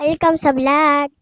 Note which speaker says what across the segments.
Speaker 1: Welcome sa vlog.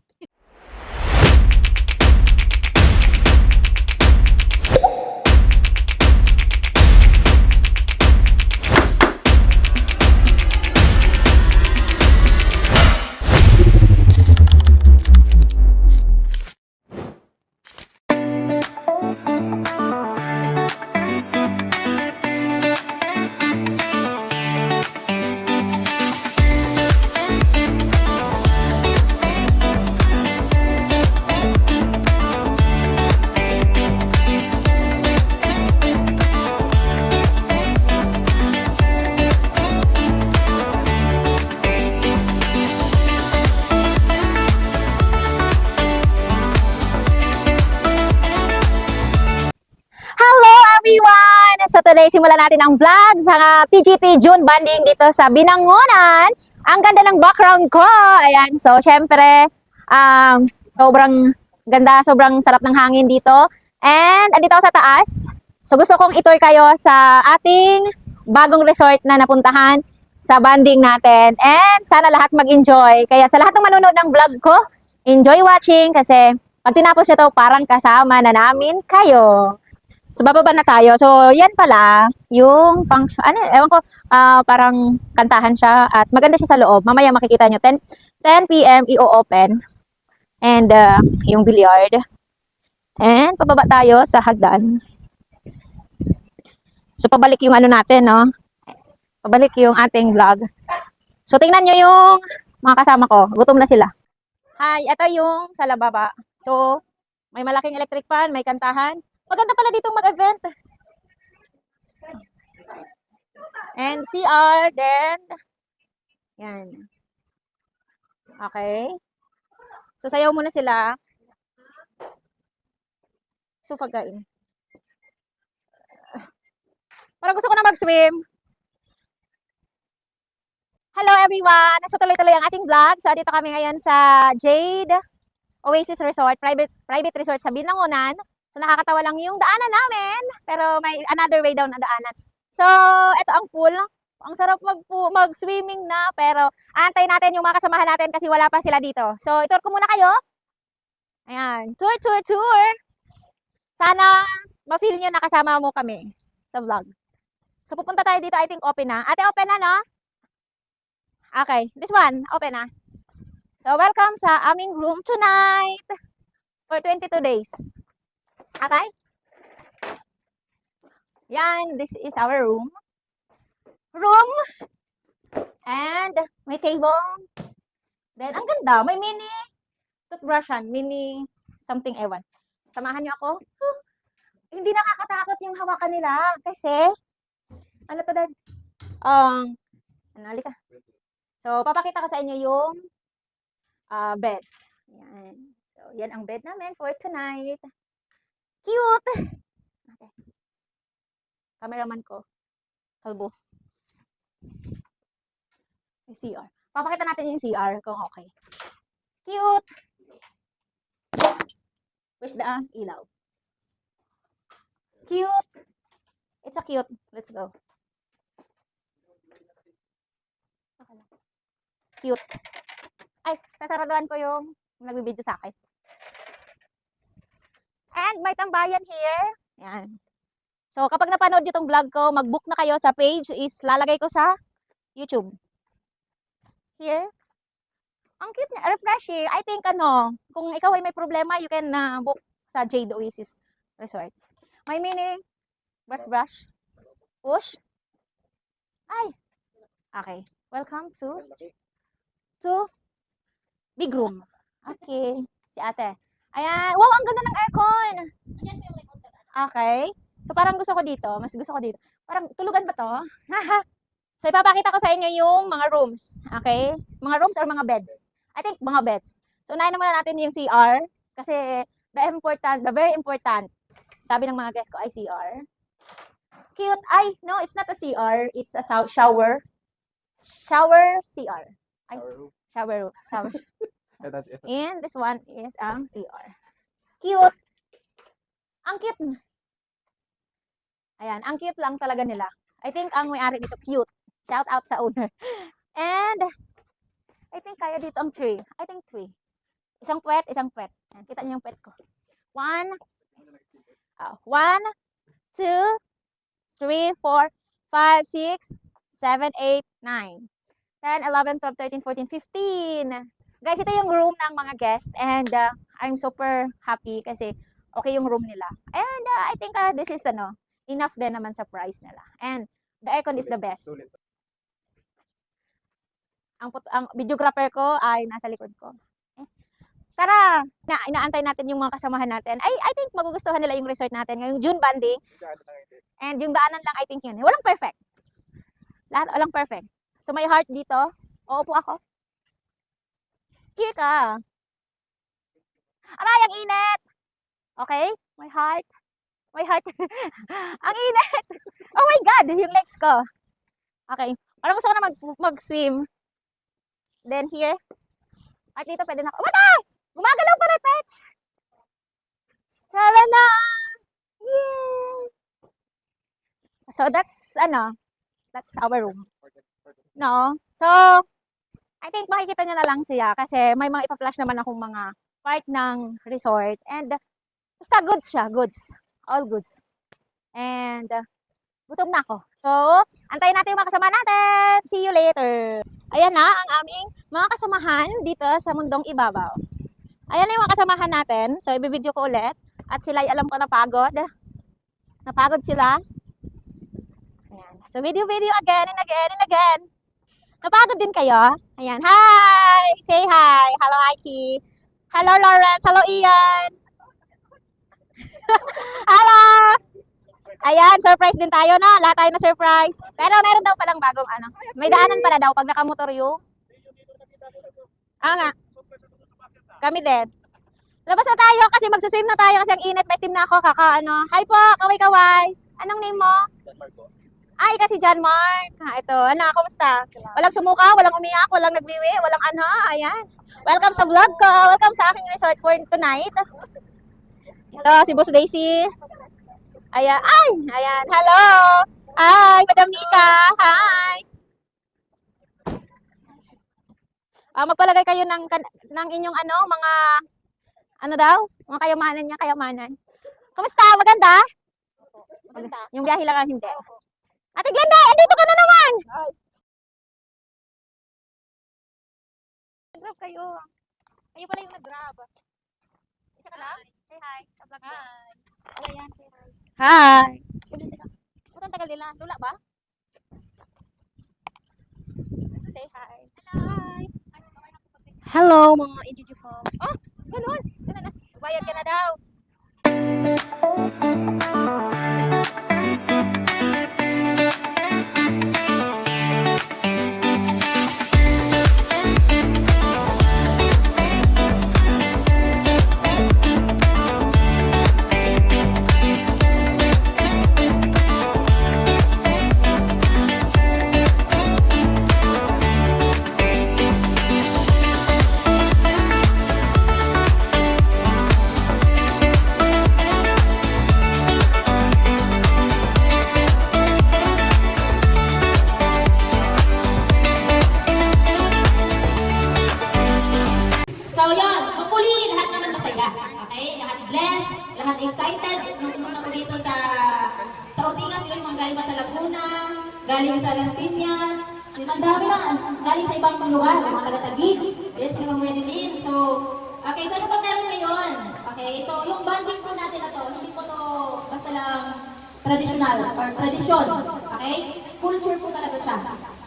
Speaker 2: Hello everyone! So today simulan natin ang vlog sa TGT June Banding dito sa Binangonan. Ang ganda ng background ko. Ayan, so syempre sobrang ganda, sobrang sarap ng hangin dito. And andito ako sa taas. So gusto kong itour kayo sa ating bagong resort na napuntahan sa banding natin. And sana lahat mag-enjoy. Kaya sa lahat ng manonood ng vlog ko, enjoy watching kasi pag tinapos ito, parang kasama na namin kayo. So, bababa na tayo. So, yan pala, yung function, ewan ko, parang kantahan siya at maganda siya sa loob. Mamaya makikita nyo, 10 p.m. i-open. And, yung billiard. And, pababa tayo sa hagdan. So, pabalik yung ano natin, no? Pabalik yung ating vlog. So, tingnan nyo yung mga kasama ko. Gutom na sila. Hi, ito yung sa lababa. So, may malaking electric fan, may kantahan. Maganda pala ditong mag-event. And CR, then, yan. Okay. So, sayaw muna sila. So, pagkain. Parang gusto ko na mag-swim. Hello everyone! So, tuloy-tuloy ang ating vlog. So, dito kami ngayon sa Jade Oasis Resort, private resort sa Binangonan. So, nakakatawa lang yung daanan namin, pero may another way daw na daanan. So, ito ang pool. Ang sarap mag-swimming na, pero antay natin yung mga kasamahan natin kasi wala pa sila dito. So, itour ko muna kayo. Ayan, tour, tour, tour. Sana ma-feel nyo na kasama mo kami sa vlog. So, pupunta tayo dito, I think open na. Ate, open na, no? Okay, this one, open na. So, welcome sa aming room tonight for 22 days. Okay? Yan, this is our room. Room. And may table. Then, ang ganda. May mini toothbrush yan. Mini something ewan. Samahan niyo ako. Hindi nakakatakot yung hawakan nila. Kasi, ano to, Dad? Halika. So, papakita ko sa inyo yung bed. Yan. So, yan ang bed namin for tonight. Cute! Okay. Cameraman ko. Kalbo. May CR. Papakita natin yung CR kung okay. Cute! Where's the ilaw? Cute! It's a cute. Let's go. Cute. Ay, sasaraduhan ko yung nagbibideo sa akin. And may tambayan here. Yan. So, kapag napanood nyo itong vlog ko, mag-book na kayo sa page is lalagay ko sa YouTube. Here. Ang cute niya. Refreshing. I think, kung ikaw ay may problema, you can book sa Jade Oasis Resort. May mini brush. Push. Ay. Okay. Welcome to big room. Okay. Si ate. Ayan. Wow, ang ganda ng aircon. Okay. So, parang gusto ko dito. Mas gusto ko dito. Parang, tulugan ba to? So, ipapakita ko sa inyo yung mga rooms. Okay? Mga rooms or mga beds. I think, mga beds. So, unahin na muna natin yung CR. Kasi, the very important, sabi ng mga guests ko, ay CR. Cute. Ay, no, it's not a CR. It's a shower. Shower CR. Ay, shower. And this one is ang CR. Cute. Ang cute. Ayan, ang cute lang talaga nila. I think ang may-ari dito cute. Shout out sa owner. And I think kaya dito ang 3. I think 3. Isang puwet, isang puwet. Ayan, kita niyo yung puwet ko. 1, 2, 3, 4, 5, 6, 7, 8, 9, 10, 11, 12, 13, 14, 15. Guys, ito yung room ng mga guests and I'm super happy kasi okay yung room nila. And I think this is enough din naman sa price nila. And the aircon is the best. Ang videographer ko ay nasa likod ko. Tara, inaantay natin yung mga kasamahan natin. I think magugustuhan nila yung resort natin ngayong June banding. And yung daanan lang, I think yun. Walang perfect. Lahat walang perfect. So may heart dito. Uupo ako. Here ka. Aray, ang init. Okay? My heart. My heart. Ang init. Oh my God, yung legs ko. Okay. Parang gusto ko na mag-swim. Then here. At dito pwede na ako. Matay! Gumagalaw pa na, Petch! Tara na! Yay! So, that's our room. No? So, I think makikita nyo na lang siya kasi may mga ipa-flash naman akong mga part ng resort. And, basta goods siya, goods. All goods. And, gutom na ako. So, antayin natin yung mga kasama natin. See you later. Ayan na ang aming mga kasamahan dito sa Mundong Ibabaw. Ayan na yung mga kasamahan natin. So, ibibideo ko ulit. At sila ay alam ko napagod. Napagod sila. Ayan. So, video again and again and again. Napagod din kayo? Ayan. Hi! Say hi. Hello, Aiki. Hello, Lawrence. Hello, Ian. Hello! Ayan, surprise din tayo na. Lahat tayo na surprise. Pero meron daw palang bagong May daanan pala daw pag nakamotor yung. Nga. Kami din. Labas na tayo kasi magsuswim na tayo kasi ang init. May team na ako. Hi po, kaway-kaway. Anong name mo? Ay, kasi John Mark. Ito, kumusta? Walang sumuka, walang umiyak, walang nagwiwi, walang ayan. Welcome sa vlog ko. Welcome sa aking resort for tonight. Ito, si Boss Daisy. Ayan, ayan, hello. Hi, Madam Nika. Hi. Magpalagay kayo ng inyong mga mga kayamanan niya, kayamanan. Kumusta? Maganda? Maganda. Yung biyahe lang ang hindi. Ate Glenda, andito ka na naman! Nag-grab kayo. Kayo pala yung nag-grab. Isa ka lang? Say hi. Sa vlog ko. Ayan, say hi. Hi! Ang tagal nila. Lula ba? Say hi. Hi! Hello, mga EGG folks. Oh, ganun. Ganun na. Bayad ka na daw.
Speaker 1: So yun, hopefully lahat naman masaya. Okay? Lahat blessed, lahat excited. Nung pumunta ko dito sa Ortigas, yun, mga galing pa sa Laguna, galing sa Las Piñas, ang dami na, galing sa ibang lugar, mga taga-Taguig, yes, yung mga Medellin. So, okay, so ano ba meron ngayon? Okay, so yung bonding po natin na to, hindi po to basta lang traditional or tradisyon. Okay? Culture po talaga siya.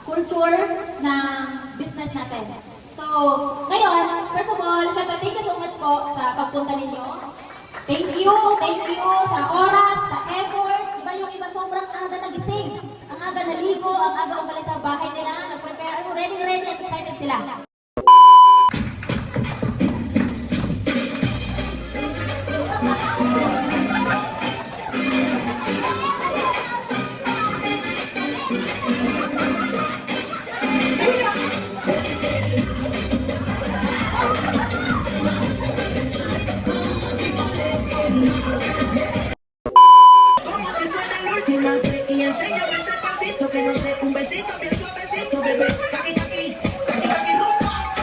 Speaker 1: Culture ng business natin. So, ngayon, first of all, syempre, thank you so much po sa pagpunta ninyo. Thank you sa oras, sa effort. Iba yung iba sobrang aga nagising. Ang aga naligo, ang aga umalis sa bahay nila, nag-prepare, ready, at excited sila.
Speaker 3: Y enséñame ese pasito que no sé, un besito bien suavecito, bebé. Taqui, taqui, taqui, taqui, rumba.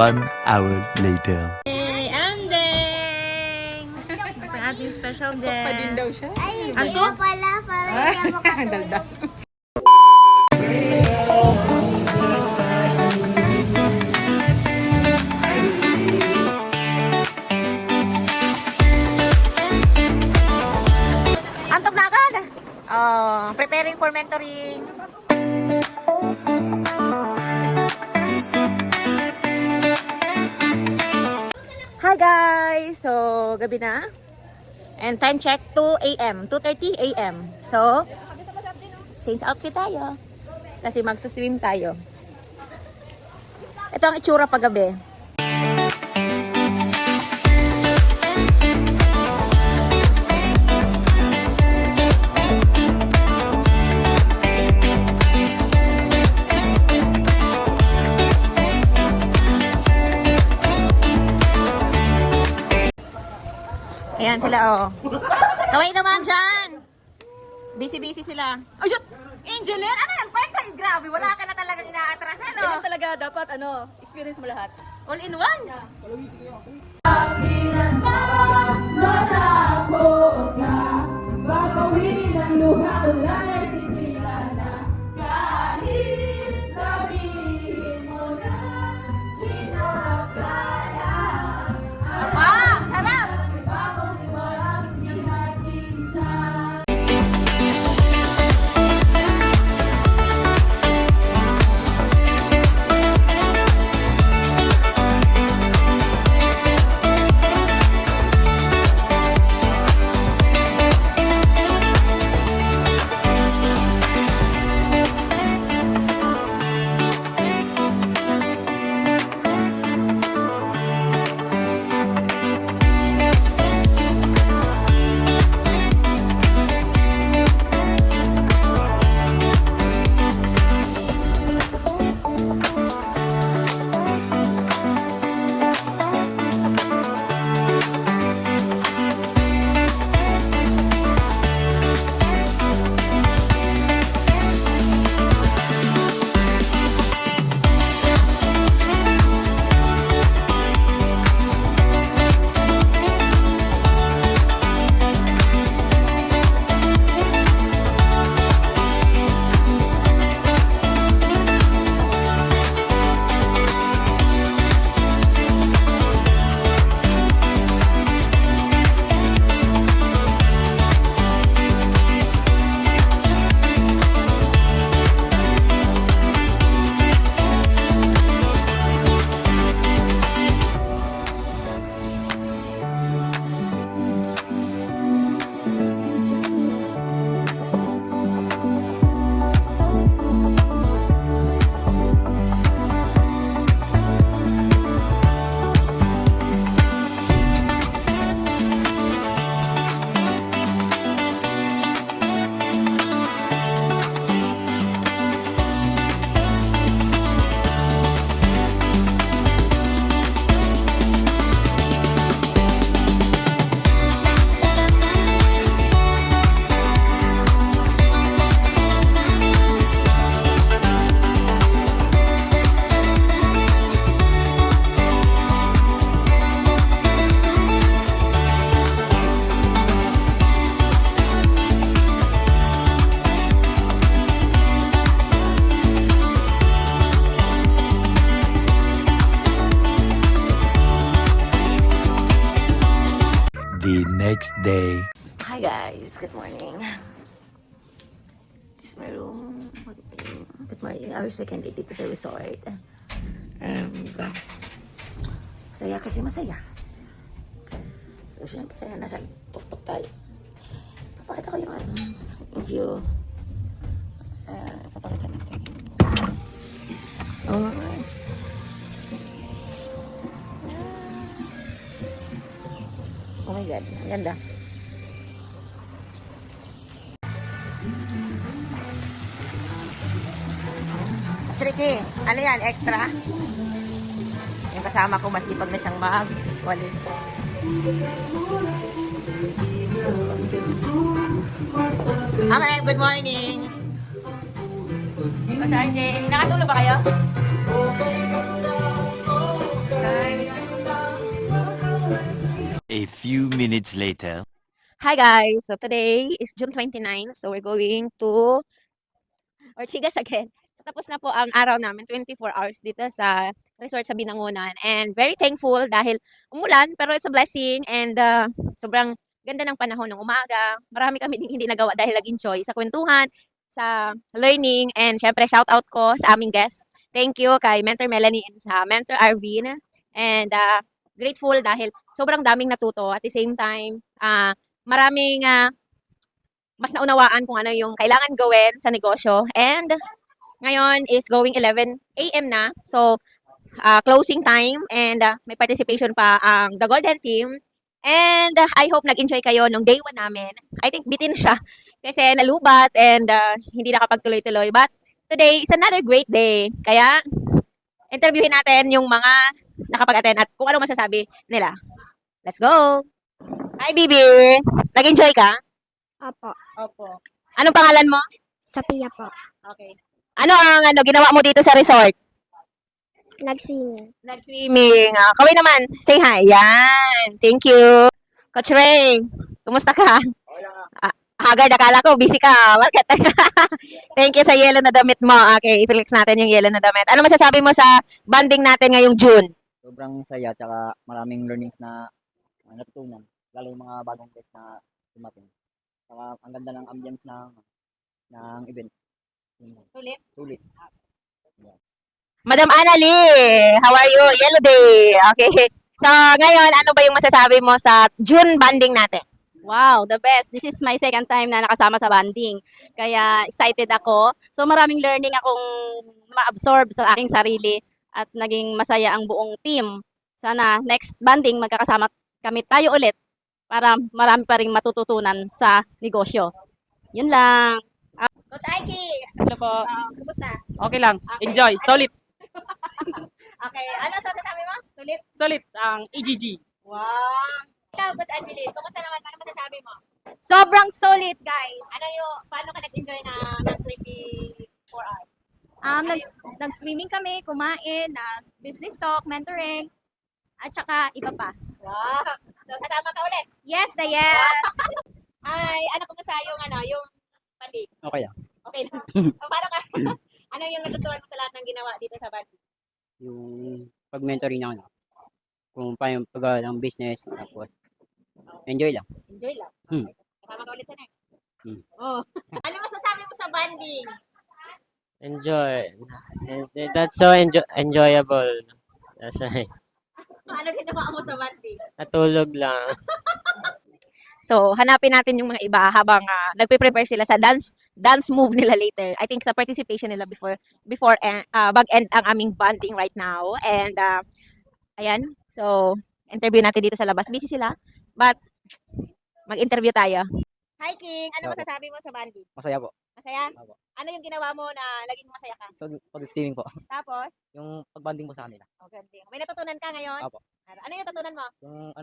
Speaker 3: 1 hour later.
Speaker 2: Hey, ending! Ang ating special guest.
Speaker 4: Pa din daw siya.
Speaker 2: Anto?
Speaker 5: Pala, parang siya makatulog.
Speaker 4: Daldal.
Speaker 2: Antog na agad. Oh, preparing for mentoring. Hi guys! So, gabi na. And time check 2 a.m. 2:30 a.m. So, change outfit tayo. Kasi magsuswim tayo. Ito ang itsura paggabi. Ayan sila, oh. Kaway naman dyan. Busy-busy sila. Oh, shoot! Engineer? Ano yan? Kwenta, grabe. Wala ka na talagang inaatras, ano?
Speaker 6: Kaya talaga dapat experience mo lahat.
Speaker 2: All in one. Wow, sarap!
Speaker 3: The next day.
Speaker 2: Hi guys, good morning. This is my room. Good morning. Our second day dito sa resort. Masaya kasi masaya. So syempre, nasa tuktok tayo. Papakita ko yung yung view. Papakita natin. Alright. Oh my God, ang ganda. Tricky, ano yan, extra? Yung kasama ko, masipag na siyang mag-walis. Ma'am, good morning. Kasi RJ, nakatulog ba kayo?
Speaker 3: A few minutes later.
Speaker 2: Hi guys! So today is June 29. So we're going to Ortigas again. So tapos na po ang araw namin, 24 hours dito sa resort sa Binangonan. And very thankful dahil umulan pero it's a blessing and sobrang ganda ng panahon ng umaga. Marami kami ding hindi nagawa dahil nag-enjoy sa kwentuhan, sa learning, and syempre shout out ko sa aming guest. Thank you kay Mentor Melanie and sa Mentor Arvin. And grateful dahil sobrang daming natuto. At the same time, maraming mas naunawaan kung ano yung kailangan gawin sa negosyo. And ngayon is going 11 a.m. na. So, closing time and may participation pa ang The Golden Team. And I hope nag-enjoy kayo nung day 1 namin. I think bitin siya kasi nalubat and hindi nakapagtuloy-tuloy. But today is another great day. Kaya, interviewin natin yung mga nakapag-attend at kung ano masasabi nila. Let's go! Hi, Bibi! Nag-enjoy ka?
Speaker 5: Opo.
Speaker 2: Opo. Anong pangalan mo?
Speaker 5: Sophia po.
Speaker 2: Okay. Ano ang ginawa mo dito sa resort?
Speaker 5: Nag-swimming.
Speaker 2: Nag-swimming. Kaway naman, say hi. Yan. Thank you. Coach Ray, kumusta ka? Haggard, akala ko, busy ka. Bakit? Thank you sa yellow na damit mo. Okay, i-flex natin yung yellow na damit. Ano masasabi mo sa banding natin ngayong June?
Speaker 4: Sobrang saya, tsaka maraming learnings na natutunan. Lalo yung mga bagong test na dumating. Tsaka ang ganda ng ambience ng event.
Speaker 2: Sulit.
Speaker 4: Sulit.
Speaker 2: Madam Annalie, how are you? Yellow day. Okay. So, ngayon, ano ba yung masasabi mo sa June banding natin?
Speaker 6: Wow, the best. This is my second time na nakasama sa banding. Kaya excited ako. So maraming learning akong ma-absorb sa aking sarili at naging masaya ang buong team. Sana next banding magkakasama kami tayo ulit para marami pa ring matututunan sa negosyo. Yun lang.
Speaker 2: Coach Aiki,
Speaker 7: Hello po.
Speaker 2: kumusta?
Speaker 7: Okay lang. Enjoy. Solid.
Speaker 2: Okay, ano sasasabi mo? Sulit?
Speaker 7: Solid ang EGG.
Speaker 2: Wow! Ikaw, Coach Angeline, kumusta naman? Ano masasabi mo?
Speaker 6: Sobrang solid, guys.
Speaker 2: Ano yung, paano ka nag-enjoy ng 24 hours?
Speaker 6: Nag-swimming kami, kumain, nag-business talk, mentoring, at saka iba pa.
Speaker 2: Wow! So, sasama ka ulit?
Speaker 6: Yes, the yes.
Speaker 2: Ay, ano kumusta yung banding?
Speaker 4: Okay lang.
Speaker 2: Okay lang. So, paano ka? Ano yung natutunan mo sa lahat ng ginawa dito sa banding?
Speaker 4: Yung pag-mentoring na kung paano pag ng business, tapos enjoy lang.
Speaker 2: Enjoy lang.
Speaker 4: Hmm.
Speaker 2: Kasama ka ulit sa next.
Speaker 4: Oh.
Speaker 2: Ano masasabi mo sa banding?
Speaker 8: Enjoy. That's so enjoyable. That's right.
Speaker 2: Ano ginawa mo sa banding?
Speaker 8: Natulog lang.
Speaker 2: So, hanapin natin yung mga iba habang nagpe-prepare sila sa dance move nila later. I think sa participation nila before bag-end ang aming bonding right now. And, ayan. So, interview natin dito sa labas. Busy sila. But, mag-interview tayo. Hi, King. Ano
Speaker 4: Opo.
Speaker 2: masasabi mo sa bonding?
Speaker 4: Masaya po.
Speaker 2: Masaya?
Speaker 4: Opo.
Speaker 2: Ano yung ginawa mo na naging masaya ka?
Speaker 4: So, pag-streaming po.
Speaker 2: Tapos,
Speaker 4: Yung pag-banding po sa kanila.
Speaker 2: okay. May natutunan ka ngayon?
Speaker 4: Opo.
Speaker 2: Ano yung natutunan mo?
Speaker 4: Yung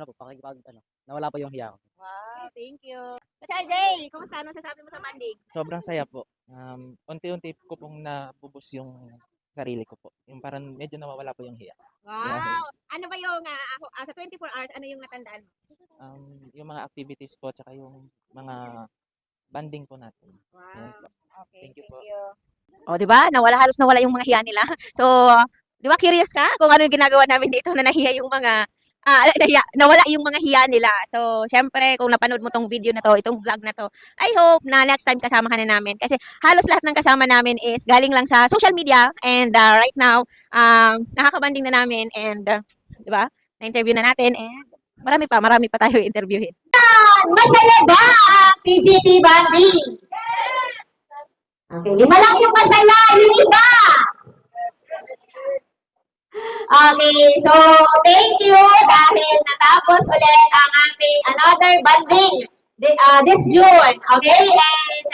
Speaker 4: nawala po yung hiya ko.
Speaker 2: Wow, thank you. Kasi Jay, kumusta? Ano masasabi mo sa bonding?
Speaker 9: Sobrang saya po. Unti-unti ko pong nabubus yung sarili ko po. Yung parang medyo nawawala po yung hiya.
Speaker 2: Wow! Ano ba yung, sa 24 hours, ano yung natandaan mo?
Speaker 9: Yung mga activities po, tsaka yung mga banding po natin. Ayan
Speaker 2: Wow.
Speaker 9: po.
Speaker 2: Okay,
Speaker 9: Thank you po.
Speaker 2: O, di ba? Halos nawala yung mga hiya nila. So, di ba curious ka kung ano yung ginagawa namin dito na nahiya yung mga, nawala yung mga hiya nila. So, syempre, kung napanood mo tong video na to, itong vlog na to, I hope na next time kasama ka na namin. Kasi halos lahat ng kasama namin is galing lang sa social media. And right now, nakakabanding na namin. And, di ba? Na-interview na natin. And marami pa tayo interviewin. Masaya ba ang PGT banding? Okay, 5 lang yung masaya, yung iba. Okay, so thank you dahil natapos ulit ang ating another banding this June. Okay, and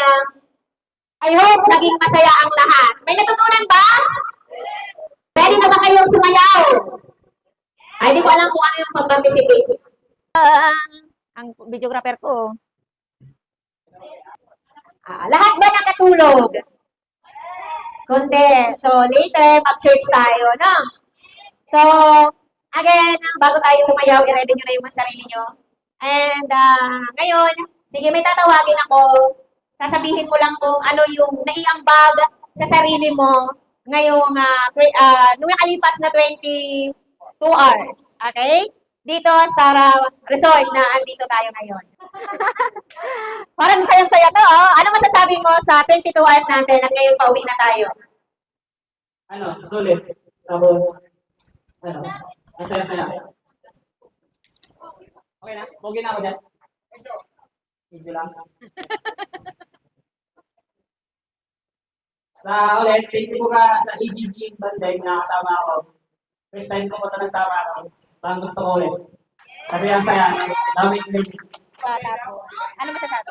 Speaker 2: I hope naging masaya ang lahat. May natutunan ba? Ready na ba kayong sumayaw? Ay, di ko alam kung ano yung pag-participate. Ang videographer ko. Lahat ba nakatulog? Konti. So, later, mag-church tayo, no? So, again, bago tayo sumayaw, i-ready nyo na yung mga sarili nyo. And ngayon, sige, may tatawagin ako. Sasabihin mo lang kung ano yung naiambag sa sarili mo ngayong nung nakalipas na 22 hours. Okay? Dito sa resort na andito tayo ngayon. Parang sayang-saya to, oh. Ano masasabi mo sa 22 hours natin at ngayon pauwi na tayo?
Speaker 7: Ano, sulit. Tapos, ano, masaya-saya. Okay na? Pogi na ako dyan. Medyo lang. Sa ulit, thank you po ka sa EGG Banday na kasama ako. First time ko po ito nagsama ako. Parang gusto ko ulit. Kasi ang saya, dami yung learning.
Speaker 2: Ano masasabi?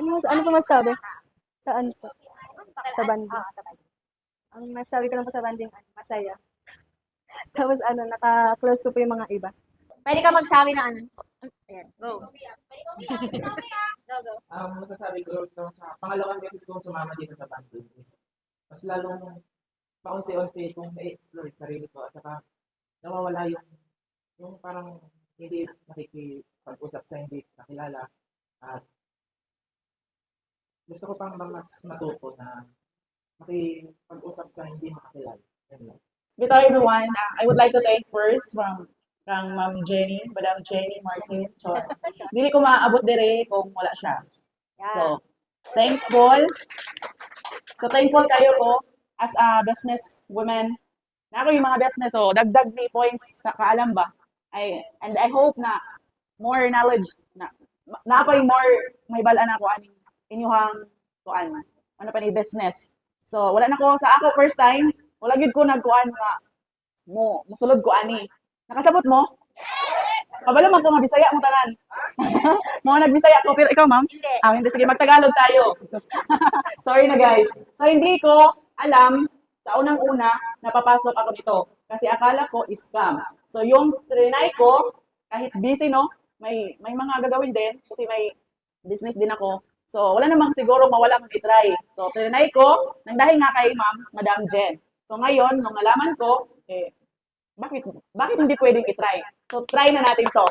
Speaker 10: Ano po masasabi? Saan po? Sa banding. Ang masasabi ko lang po sa banding, masaya. Tapos naka-close ko po yung mga iba.
Speaker 2: Pwede ka magsabi na ano? Ayan, go.
Speaker 9: Masasabi ko ito sa pangalawang beses kong sumama dito sa band is mas lalong paunti-unti kong na-explore yung sarili ko at saka nawawala yung parang hindi nakikipag-usap sa hindi nakilala at gusto ko pang mas matuto na makipag-usap sa hindi makakilala. Yan lang.
Speaker 11: Good everyone. I would like to thank first from Ma'am Jenny, Madam Jenny Martin. So, hindi ko maaabot dire kung wala siya. So, thankful. So, thankful kayo ko as a business woman. Na ako yung mga business, so dagdag ni points sa kaalam ba. And I hope na more knowledge na pa yung more may balaan ako aning inyuhang kuan. Ano pa ni business. So, wala na ko sa ako first time. Wala gid ko nagkuan nga musulod ko ani. Nakasabot mo? Kabalo man ko nga Bisaya mo tanan. Mo nagbisaya ko pero ikaw ma'am? Hindi sige magtagalog tayo. Sorry na guys. So hindi ko alam sa unang-una napapasok ako nito kasi akala ko scam. So yung trinay ko kahit busy no, may mga gagawin din kasi may business din ako. So wala namang siguro mawala kung i-try. So trinay ko nang dahil nga kay Ma'am Madam Jen. So ngayon, nung nalaman ko, bakit hindi pwedeng i-try? So try na natin to.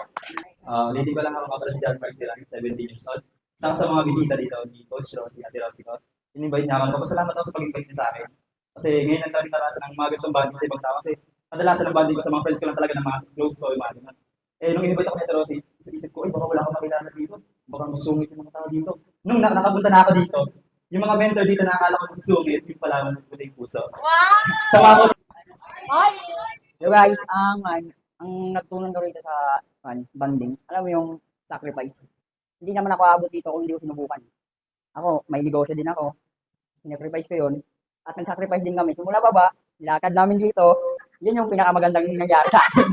Speaker 4: Ulitin ko lang ako kapala si John Marks lang, 17 years old. Isa sa mga bisita dito ni Coach Rosie, Ate Rosie ko. In-invite niya ako. Pasalamat ako sa pag-invite niya sa akin. Kasi ngayon ang daming narasa ng mga ganitong banding sa ibang tao. Kasi kadalasan ng banding ko sa mga friends ko lang talaga ng mga close ko. Yung mga ganun. Nung in-invite ako ni Ate Rosie, isip ko, baka wala akong makilala dito. Baka masungit yung mga tao dito. Nung nakapunta na ako dito, yung mga mentor dito na akala ko masusungit, yung pala mo puting puso.
Speaker 2: Wow!
Speaker 4: Sa mga
Speaker 12: Yo guys, ang nagtunan ko rito sa banding, alam mo yung sacrifice. Hindi naman ako abot dito kung hindi ko sinubukan. Ako, may negosyo din ako. Sinacrifice ko yun. At nag-sacrifice din kami. Simula baba, lakad namin dito. Yun yung pinakamagandang nangyari sa akin.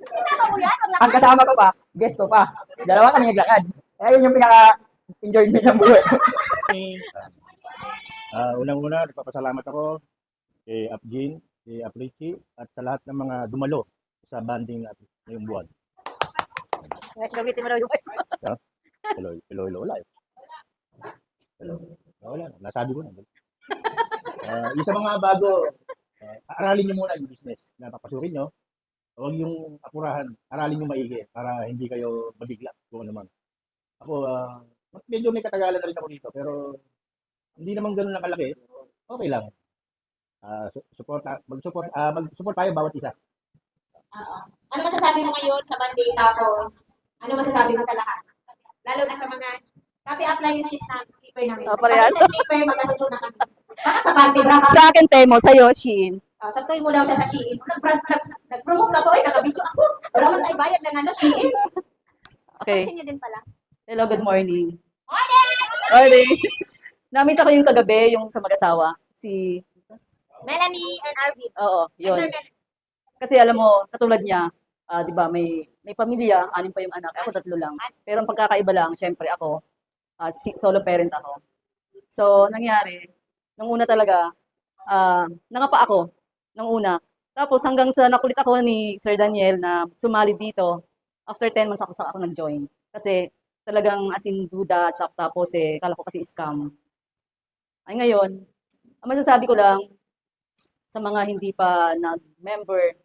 Speaker 2: Kasama mo yan?
Speaker 12: Ang kasama ko pa, guest ko pa. Dalawa kami naglakad. Kaya yun yung pinaka-enjoyment ng buhay.
Speaker 13: Unang-una, nagpapasalamat ako kay Apjin, kay Aprichi, at sa lahat ng mga dumalo sa banding natin ngayong buwan.
Speaker 2: Gamitin mo daw yung
Speaker 13: Hello, live. Hello. Wala na, nasabi ko na. Yung sa mga bago, aralin nyo muna yung business na papasukin nyo. Huwag yung apurahan, aralin nyo maigi para hindi kayo mabigla kung ano man. Ako, medyo may katagalan na rin ako dito, pero hindi naman ganun na kalaki. Okay lang. Mag-support tayo bawat isa.
Speaker 1: Ano masasabi mo ngayon sa banding tapos? Ano masasabi mo sa lahat? Lalo na sa mga copy apply yung shoes namin, slipper namin.
Speaker 10: Parehas.
Speaker 1: Kasi sa slipper, magkasundo na kami. Baka sa party bra.
Speaker 10: Sa akin, Temo, sa'yo, Shein.
Speaker 1: Saktuin mo daw siya sa Shein. Nag-promote ka po, naka-video ako. Wala man tayo bayad ng Shein.
Speaker 10: Okay.
Speaker 2: Pansin niyo din pala.
Speaker 10: Hello, good morning.
Speaker 2: Morning!
Speaker 10: Morning! Namit ako yung kagabi, yung sa mag-asawa. Si,
Speaker 2: Melanie and Arvin.
Speaker 10: oo, yun. Kasi alam mo, katulad niya, di ba, may pamilya, 6 pa yung anak. Ako 3 lang. Pero ang pagkakaiba lang, syempre ako, solo parent ako. So, nangyari, nung una talaga, nangapa ako, nung una. Tapos hanggang sa nakulit ako ni Sir Daniel na sumali dito, after 10 months ako nag-join. Kasi talagang as in duda, tapos kala ko kasi scam. Ay ngayon, ang masasabi ko lang, sa mga hindi pa nag-member,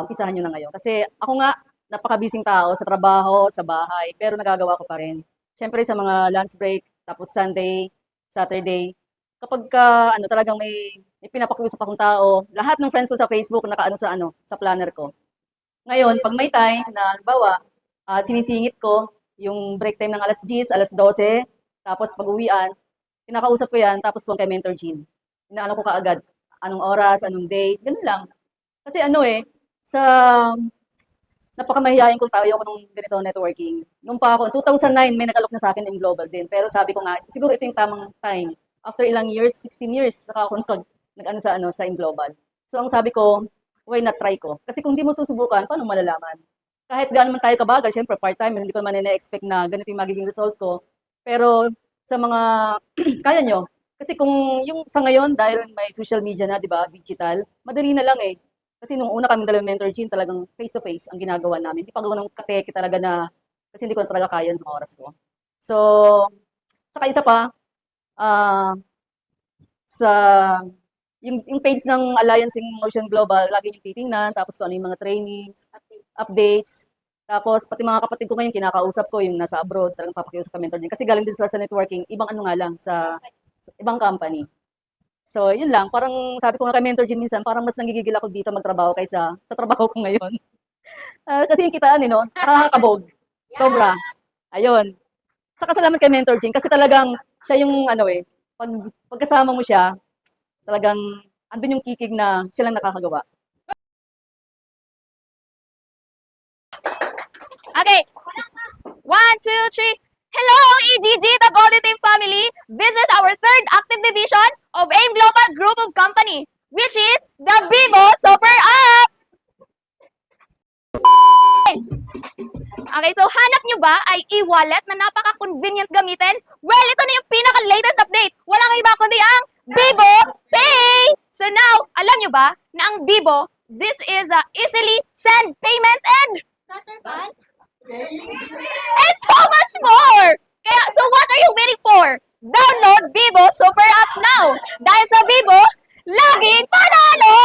Speaker 10: umpisahan nyo na ngayon. Kasi ako nga, napakabising tao sa trabaho, sa bahay, pero nagagawa ko pa rin. Siyempre sa mga lunch break, tapos Sunday, Saturday, kapag ano talagang may pinapakiusap akong tao, lahat ng friends ko sa Facebook nakaano sa planner ko. Ngayon, pag may time na halimbawa, sinisingit ko yung break time ng alas 10, alas 12, tapos pag-uwian, kinakausap ko yan, tapos po kay Mentor Jean. Inaano ko kaagad, anong oras, anong date, ganun lang. Kasi sa napakamahiyain kong tao ako nung ganito networking. Nung pa ako, 2009, may nag-alok na sa akin in global din. Pero sabi ko nga, siguro ito yung tamang time. After ilang years, 16 years, saka ako nag-ano sa in global. So ang sabi ko, why not try ko? Kasi kung di mo susubukan, paano malalaman? Kahit gaano man tayo kabagal, syempre part-time, hindi ko naman na-expect na ganito yung magiging result ko. Pero sa mga kaya nyo, kasi kung yung sa ngayon, dahil may social media na, di ba, digital, madali na lang eh. Kasi nung una kaming dalawang Mentor Jean, talagang face-to-face ang ginagawa namin. Hindi pa gawin ng kateke talaga na, kasi hindi ko na talaga kaya ng oras ko. So, saka isa pa, sa yung page ng Alliance in Motion Global, lagi yung titingnan, tapos kung ano yung mga trainings, updates, tapos pati mga kapatid ko ngayon, kinakausap ko yung nasa abroad, talagang papakiusap ka Mentor Jean. Kasi galing din sila sa networking, ibang ano nga lang, sa ibang company. So, yun lang. Parang sabi ko nga kay Mentor Jean minsan, parang mas nangigigil ako dito magtrabaho kaysa sa trabaho ko ngayon. Kasi yung kitaan, nakakabog. Sobra. Ayun. Saka salamat kay Mentor Jean kasi talagang siya yung pagkasama mo siya, talagang andun yung kikig na siya lang nakakagawa.
Speaker 6: Okay. 1, 2, 3. Hello, EGG, the Golden Team family. This is our third active division of AIM Global Group of Company, which is the Vivo Super App. Okay, so hanap nyo ba ay e-wallet na napaka-convenient gamitin? Well, ito na yung pinaka-latest update. Walang iba kundi ang Vivo Pay! So now, alam nyo ba na ang Vivo, this is a easily send payment and so much more! Kaya, so what are you waiting for? Download Vivo Super App now! Dahil sa Vivo, laging panalo!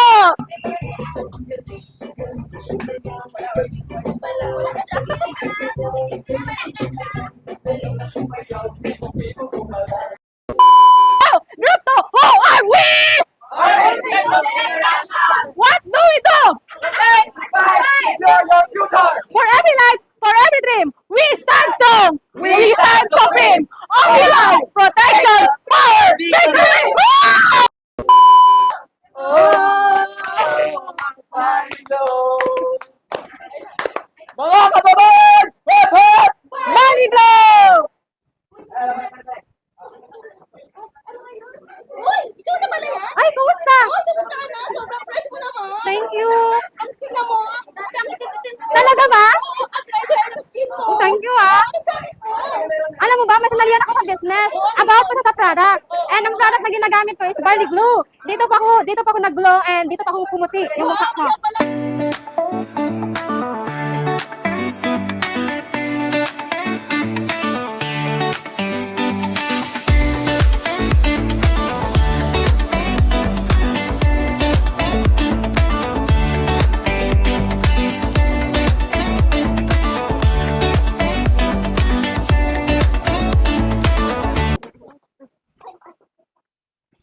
Speaker 6: Oh, Group 2, who are we? What do we do? For every life, for every dream, we stand strong, we stand supreme. Only life, protection, power, victory!
Speaker 9: Mga kababayan! Hip hip!
Speaker 2: Maliglo!
Speaker 1: Uy, ikaw na pala yan?
Speaker 2: Ay, kumusta?
Speaker 1: Oh, kumusta ka na? Sobrang fresh mo naman.
Speaker 2: Thank you.
Speaker 1: Ang tingnan mo. Dati ang itim-itim mo.
Speaker 2: Talaga ba?
Speaker 1: Oo, ang dry-dry ng skin mo.
Speaker 2: Thank you, ah.
Speaker 1: Ano gamit mo?
Speaker 2: Alam mo ba, mas naliyan ako sa business. About ko sa product. And ang product na ginagamit ko is Barley Glue. Dito pa ako nag-glow and dito pa ako pumuti yung mukha ko.
Speaker 1: Kaya pala.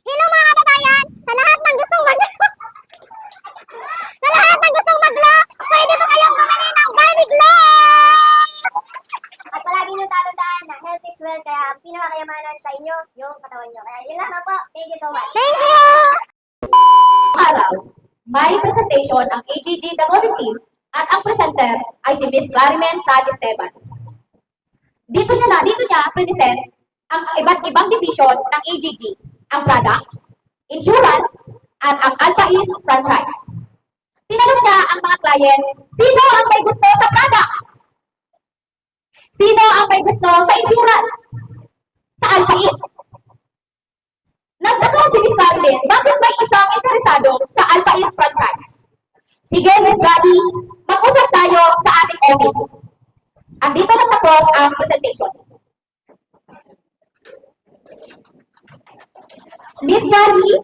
Speaker 5: Hello mga kababayan! Sa lahat ng gustong mag-lock, pwede po kayong bumili ng Barley Glove! At palagi nyo tatandaan na health is wealth, kaya ang pinakakayamanan sa inyo, yung katawan nyo. Kaya yun lang po. Thank you so much. Thank you!
Speaker 1: Araw, may presentation ang AGG The Golden Team at ang presenter ay si Miss Clarimen Sad Esteban. Dito niya present ang iba't ibang division ng AGG, ang products, insurance, at ang Alpha East franchise. Tinanong niya ang mga clients, sino ang may gusto sa products? Sino ang may gusto sa insurance? Sa Alpha East. Nagtaka si Miss Carmen, bakit may isang interesado sa Alpha East franchise? Sige, Miss Johnny, mag-usap tayo sa ating office. Andito na tapos ang presentation. Miss Johnny,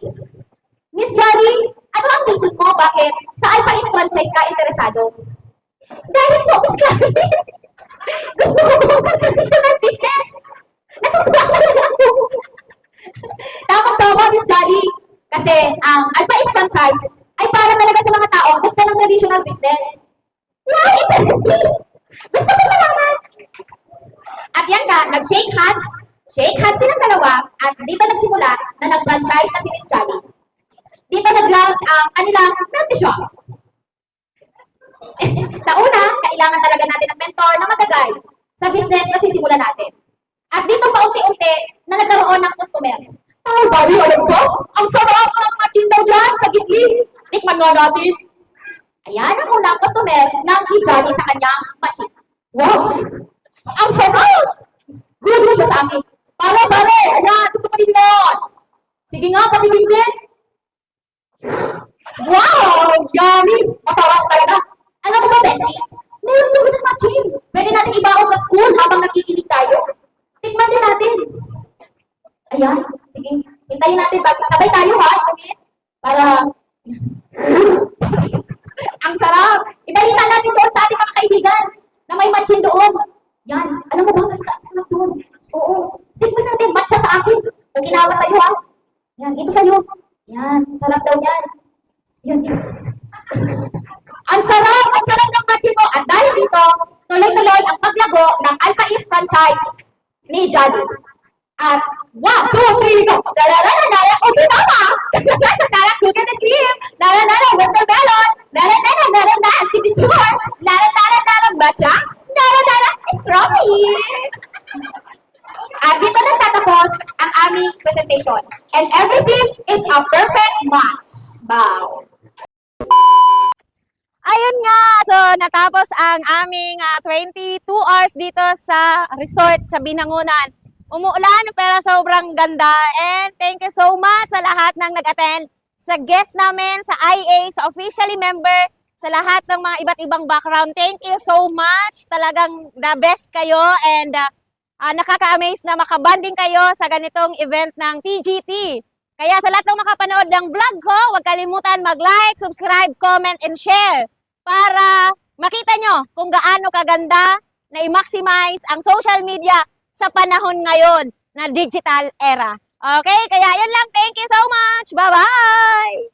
Speaker 1: ano ang reason mo bakit sa Alpha East franchise ka interesado? Dahil po, Miss Clarity, gusto ko bumukang traditional business. Natutuwa talaga ako. Tama, Miss Jolly. Kasi ang Alpha East franchise ay para talaga sa mga tao gusto ng traditional business. Wow, interesting! Gusto ko malaman. At yan nga, nag-shake hands. Shake hands silang dalawa at dito nagsimula na nag-franchise na si Miss Jolly. Dito nag-launch ang kanilang multi shop. Sa una, kailangan talaga natin ng mentor na mag-guide sa business na sisimulan natin. At dito paunti-unti na nagkaroon ng customer. Oh, Bobby, alam ko, ang sarap ng matching daw dyan sa gitli. Tikman nga natin. Ayan ang unang customer ng Jolly sa kanyang matching. Wow! Ang sarap! Good mo siya sa akin. Pare! Ayan, gusto ko din yun. Sige nga, patigim din. Wow! Yummy! Masarap talaga. Alam mo ba, Bessie? Meron naman ng matching. Pwede natin ibaon sa school habang nakikinig tayo. Tikman din natin. Ayan, sige. Hintayin natin. Sabay tayo ha, Itumit. Para... Ang sarap! Ibalita natin doon sa ating mga kaibigan na may matching doon. Yan. Alam mo ba, ang sarap doon. Oo. Tikman natin. Matcha sa akin. Kung ginawa sa'yo ha. Yan, ito sa'yo. Yan. Sarap daw yan. Yan. Ang sarap! Ang sarap ng matching mo. At dahil dito, tuloy-tuloy ang paglago ng Alpha East franchise ni Jolly. At 1, 2, 3, go! Dala-dala-dala! Okay, tama! Dala-dala, cookies and cream! Dala-dala, watermelon! Dala-dala, signature! Dala-dala, matcha! Dala-dala, strawberry! At dito nagtatapos ang aming presentation. And everything is a perfect match. Wow!
Speaker 2: Ayun nga, so natapos ang aming 22 hours dito sa resort sa Binangonan. Umuulan pero sobrang ganda and thank you so much sa lahat ng nag-attend, sa guest namin, sa IA, sa officially member, sa lahat ng mga iba't ibang background. Thank you so much. Talagang the best kayo and nakaka-amaze na makabanding kayo sa ganitong event ng TGT. Kaya sa lahat ng makapanood ng vlog ko, huwag kalimutan mag-like, subscribe, comment, and share para makita nyo kung gaano kaganda na i-maximize ang social media sa panahon ngayon na digital era. Okay? Kaya yun lang. Thank you so much. Bye-bye!